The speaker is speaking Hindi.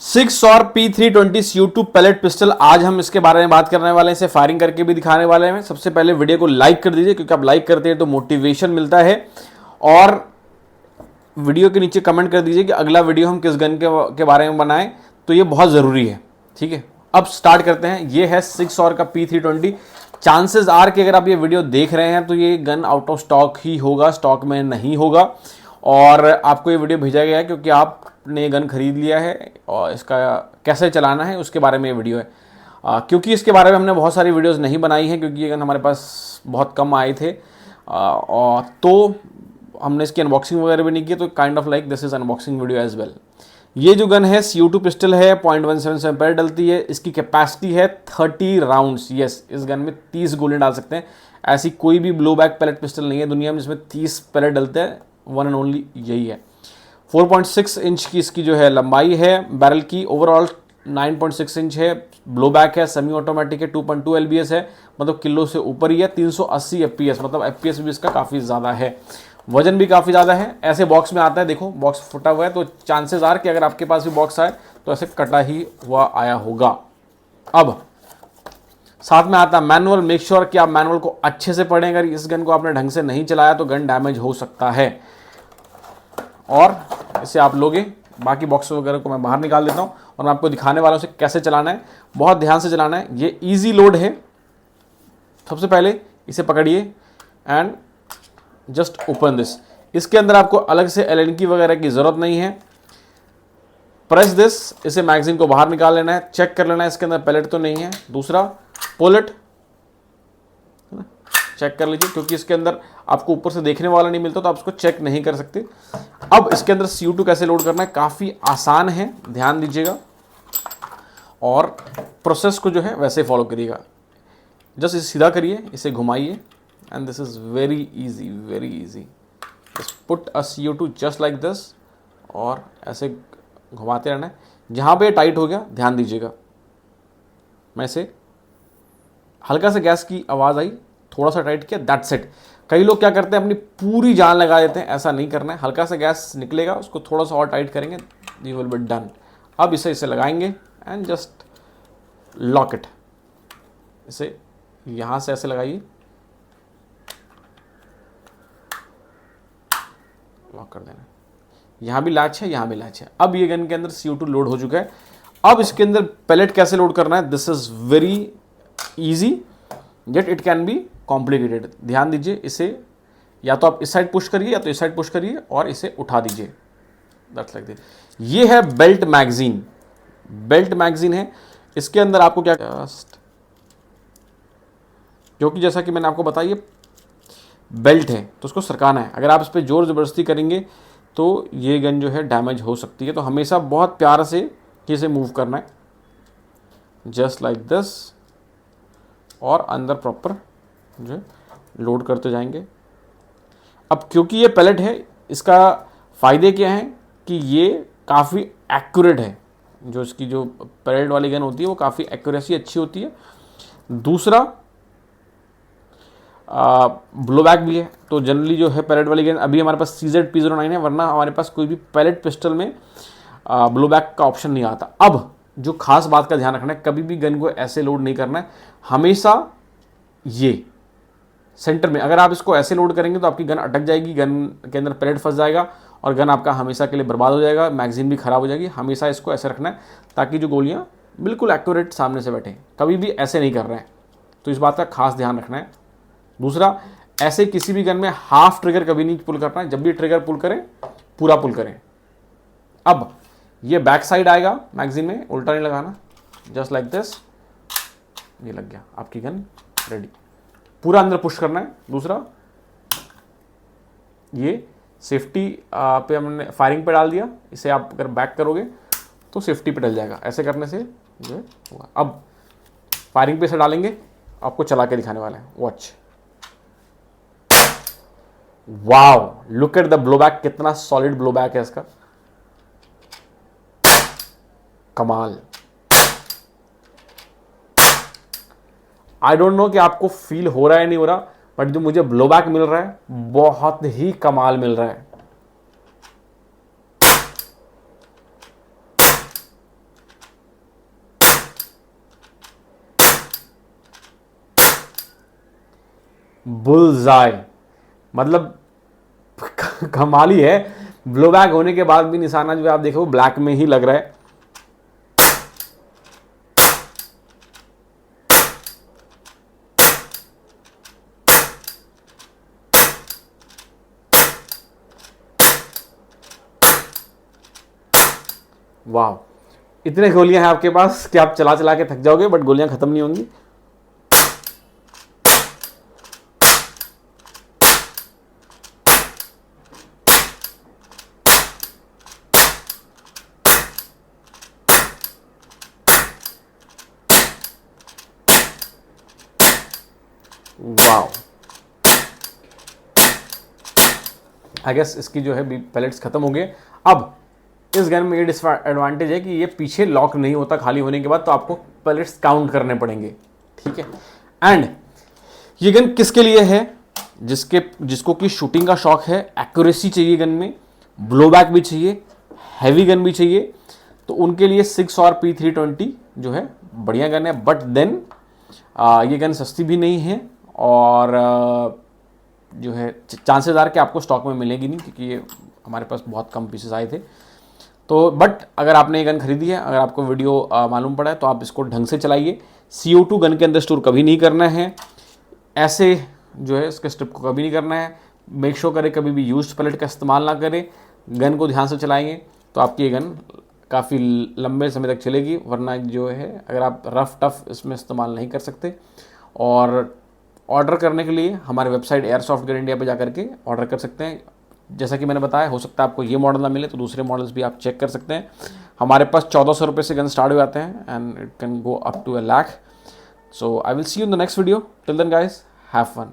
6 और P320 CO2 पैलेट पिस्टल, आज हम इसके बारे में बात करने वाले हैं, इसे फायरिंग करके भी दिखाने वाले हैं। सबसे पहले वीडियो को लाइक कर दीजिए, क्योंकि आप लाइक करते हैं तो मोटिवेशन मिलता है। और वीडियो के नीचे कमेंट कर दीजिए कि अगला वीडियो हम किस गन के बारे में बनाएं, तो ये बहुत ज़रूरी है। ठीक है, अब स्टार्ट करते हैं। ये है 6 और का P320। चांसेस आर कि अगर आप ये वीडियो देख रहे हैं तो ये गन आउट ऑफ स्टॉक ही होगा, स्टॉक में नहीं होगा। और आपको ये वीडियो भेजा गया है क्योंकि आपने गन खरीद लिया है और इसका कैसे चलाना है उसके बारे में ये वीडियो है। क्योंकि इसके बारे में हमने बहुत सारी वीडियोस नहीं बनाई हैं, क्योंकि ये गन हमारे पास बहुत कम आए थे, और तो हमने इसकी अनबॉक्सिंग वगैरह भी नहीं की, तो kind of like this is unboxing video as well. ये जो गन है CO2 पिस्टल है, 0.17 एम्पेयर डलती है। इसकी कैपेसिटी है 30 राउंड्स। यस, इस गन में 30 गोलियां डाल सकते हैं। ऐसी कोई भी ब्लो बैक पैलेट पिस्टल नहीं है दुनिया में जिसमें 30 पैलेट डलते हैं, वन एंड ओनली यही है। 4.6 इंच की इसकी जो है लंबाई है बैरल की। ओवरऑल 9.6 इंच है। ब्लो बैक है, सेमी ऑटोमेटिक है, 2.2 LBS है, मतलब किलो से ऊपर ही है। 380 FPS, मतलब FPS भी इसका काफ़ी ज़्यादा है। वजन भी काफ़ी ज़्यादा है। ऐसे बॉक्स में आता है, देखो बॉक्स फटा हुआ है, तो चांसेस आर कि अगर आपके पास भी बॉक्स आए तो ऐसे कटा ही हुआ आया होगा। अब साथ में आता है मैनुअल। मेक श्योर कि आप मैनुअल को अच्छे से पढ़ें। अगर इस गन को आपने ढंग से नहीं चलाया तो गन डैमेज हो सकता है, और इसे आप लोगे। बाकी बॉक्स वगैरह को मैं बाहर निकाल देता हूँ और मैं आपको दिखाने वाला हूँ इसे कैसे चलाना है। बहुत ध्यान से चलाना है। ये इजी लोड है। सबसे पहले इसे पकड़िए एंड जस्ट ओपन दिस। इसके अंदर आपको अलग से Allen की वगैरह की ज़रूरत नहीं है। Press this. इसे मैगजीन को बाहर निकाल लेना है, चेक कर लेना है इसके अंदर पैलेट तो नहीं है। दूसरा, पुल इट, चेक कर लीजिए, क्योंकि इसके अंदर आपको ऊपर से देखने वाला नहीं मिलता तो आप इसको चेक नहीं कर सकते। अब इसके अंदर CO2 कैसे लोड करना है, काफ़ी आसान है, ध्यान दीजिएगा और प्रोसेस को जो है वैसे फॉलो करिएगा। जस्ट इसे सीधा करिए, इसे घुमाइए and this is very easy, very easy. Just put a CO2 just like this और ऐसे घुमाते रहना है। जहाँ पे टाइट हो गया ध्यान दीजिएगा। मैं इसे हल्का सा गैस की आवाज़ आई, थोड़ा सा टाइट किया, दैट्स इट। कई लोग क्या करते हैं, अपनी पूरी जान लगा देते हैं, ऐसा नहीं करना है। हल्का सा गैस निकलेगा, उसको थोड़ा सा और टाइट करेंगे, यू विल बी डन। अब इसे लगाएंगे एंड जस्ट लॉक इट। इसे यहाँ से ऐसे लगाइए, लॉक कर देना। यहाँ भी लैच है, यहाँ भी लैच है। अब ये गन के अंदर CO2 लोड हो चुका है। अब इसके अंदर पैलेट कैसे लोड करना है, this is very easy, yet it can be complicated. ध्यान दीजिए, इसे या तो आप इस साइड पुश करिए या तो इस साइड पुश करिए और इसे उठा दीजिए, दैट्स लाइक दिस। ये है बेल्ट मैगजीन। बेल्ट मैगजीन है। इसके अंदर आपको क्या, जो कि जैसा कि मैंने आपको बताया बेल्ट है तो उसको सरकाना है। अगर आप इस पर जोर ज़बरदस्ती करेंगे तो ये गन जो है डैमेज हो सकती है। तो हमेशा बहुत प्यार से इसे मूव करना है, जस्ट लाइक दिस, और अंदर प्रॉपर जो है लोड करते जाएंगे। अब क्योंकि ये पैलेट है, इसका फ़ायदे क्या है कि ये काफ़ी एक्यूरेट है। जो इसकी जो पैलेट वाली गन होती है वो काफ़ी एक्यूरेसी अच्छी होती है। दूसरा, ब्लो बैक भी है। तो जनरली जो है पैलेट वाली गन, अभी हमारे पास CZ P09 है, वरना हमारे पास कोई भी पैलेट पिस्टल में ब्लो बैक का ऑप्शन नहीं आता। अब जो खास बात का ध्यान रखना है, कभी भी गन को ऐसे लोड नहीं करना है। हमेशा ये सेंटर में, अगर आप इसको ऐसे लोड करेंगे तो आपकी गन अटक जाएगी, गन के अंदर पैलेट फंस जाएगा और गन आपका हमेशा के लिए बर्बाद हो जाएगा, मैगजीन भी खराब हो जाएगी। हमेशा इसको ऐसे रखना है ताकि जो गोलियां बिल्कुल एक्यूरेट सामने से बैठें। कभी भी ऐसे नहीं कर रहे हैं, तो इस बात का खास ध्यान रखना है। दूसरा, ऐसे किसी भी गन में हाफ ट्रिगर कभी नहीं पुल करना है। जब भी ट्रिगर पुल करें, पूरा पुल करें। अब ये बैक साइड आएगा मैगजीन में, उल्टा नहीं लगाना, जस्ट लाइक दिस। ये लग गया, आपकी गन रेडी। पूरा अंदर पुश करना है। दूसरा, ये सेफ्टी पे हमने फायरिंग पे डाल दिया। इसे आप अगर बैक करोगे तो सेफ्टी पे डल जाएगा। ऐसे करने से जो है होगा। अब फायरिंग पे से डालेंगे, आपको चला के दिखाने वाले हैं, watch. Wow, look at the blow back, कितना सॉलिड ब्लो बैक है इसका, कमाल। आई डोंट नो कि आपको फील हो रहा है नहीं हो रहा, बट जो मुझे ब्लो बैक मिल रहा है बहुत ही कमाल मिल रहा है। बुलजाई, मतलब कमाल ही है। ब्लो बैक होने के बाद भी निशाना जो है आप देखो ब्लैक में ही लग रहा है। वाह, इतने गोलियां हैं आपके पास कि आप चला चला के थक जाओगे, बट गोलियां खत्म नहीं होंगी। वाह, आई गेस इसकी जो है पैलेट्स खत्म हो गए। अब इस गन में ये डिसएडवांटेज है कि ये पीछे लॉक नहीं होता खाली होने के बाद, तो आपको पैलेट्स काउंट करने पड़ेंगे, ठीक है। एंड ये गन किसके लिए है? जिसको कि शूटिंग का शौक है, एक्यूरेसी चाहिए गन में, ब्लो बैक भी चाहिए, हैवी गन भी चाहिए, तो उनके लिए 6 और P320 जो है बढ़िया गन है। बट देन ये गन सस्ती भी नहीं है, और जो है चांसेस आर कि आपको स्टॉक में मिलेगी नहीं, क्योंकि ये हमारे पास बहुत कम पीसेस आए थे। तो बट अगर आपने ये गन खरीदी है, अगर आपको वीडियो मालूम पड़ा है, तो आप इसको ढंग से चलाइए। CO2 गन के अंदर स्टोर कभी नहीं करना है, ऐसे जो है इसके स्ट्रिप को कभी नहीं करना है। मेक श्योर करें कभी भी यूज्ड पैलेट का इस्तेमाल ना करें, गन को ध्यान से चलाएंगे तो आपकी ये गन काफ़ी लंबे समय तक चलेगी। वरना जो है अगर आप रफ टफ इसमें इस्तेमाल नहीं कर सकते। और ऑर्डर करने के लिए हमारे वेबसाइट एयरसॉफ्ट गन इंडिया पे जा करके ऑर्डर कर सकते हैं। जैसा कि मैंने बताया, हो सकता है आपको ये मॉडल ना मिले तो दूसरे मॉडल्स भी आप चेक कर सकते हैं। हमारे पास 1400 रुपये से गन स्टार्ट हो जाते हैं, and it can go up to 1 lakh. So I will see you in the next video. Till then guys, have fun.